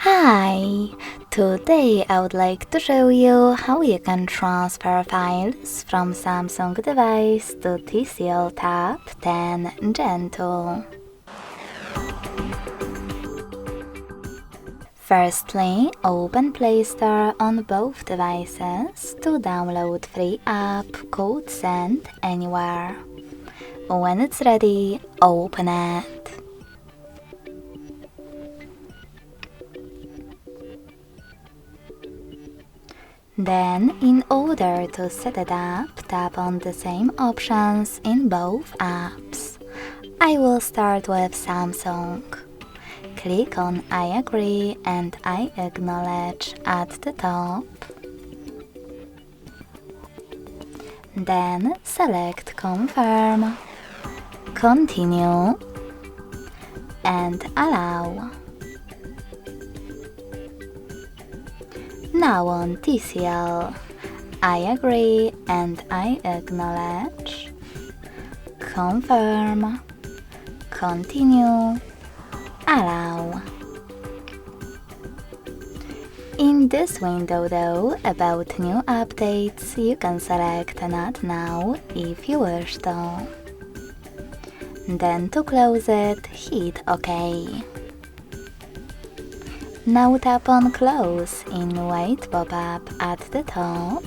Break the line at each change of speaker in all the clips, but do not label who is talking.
Hi! Today I would like to show you how you can transfer files from Samsung device to TCL Tab 10 Gen 2. Firstly, open Play Store on both devices to download free app called Send Anywhere. When it's ready, open it. Then, in order to set it up, tap on the same options in both apps. I will start with Samsung. Click on I agree and I acknowledge at the top. Then select Confirm, Continue and Allow. Now on TCL, I agree and I acknowledge, confirm, continue, allow. In this window though, about new updates, you can select Not Now if you wish to. Then to close it, hit OK. Now tap on Close in white pop-up at the top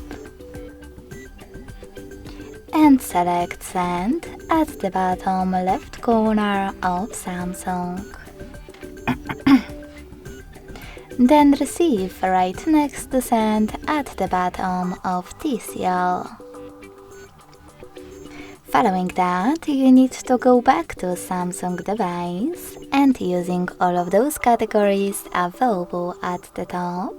and select Send at the bottom left corner of Samsung. Then Receive right next to Send at the bottom of TCL. Following that, you need to go back to Samsung device and using all of those categories available at the top,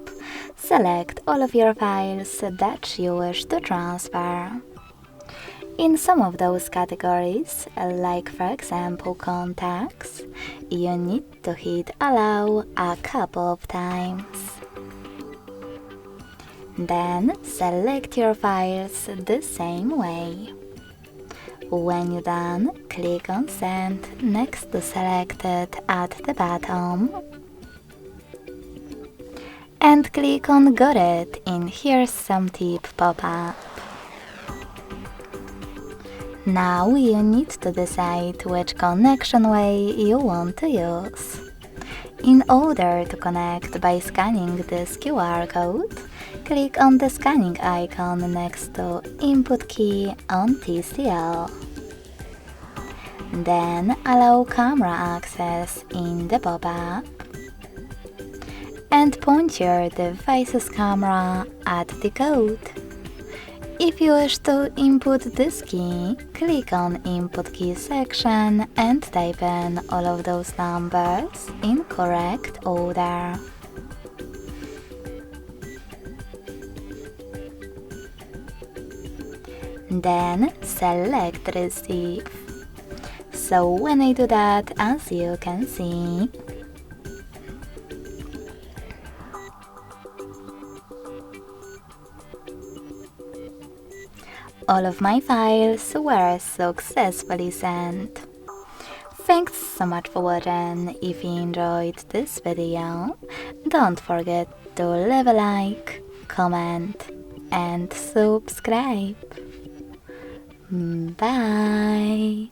select all of your files that you wish to transfer. In some of those categories, like for example contacts, you need to hit allow a couple of times. Then select your files the same way. When you're done, click on Send next to Selected at the bottom and click on Got It in Here's Some Tip pop-up. Now you need to decide which connection way you want to use. In order to connect by scanning this QR code, click on the scanning icon next to Input key on TCL. Then allow camera access in the pop-up and point your device's camera at the code. If you wish to input this key, click on Input Key section and type in all of those numbers in correct order. Then select Receive. So when I do that, as you can see, all of my files were successfully sent. Thanks so much for watching. If you enjoyed this video, don't forget to leave a like, comment and subscribe. Bye!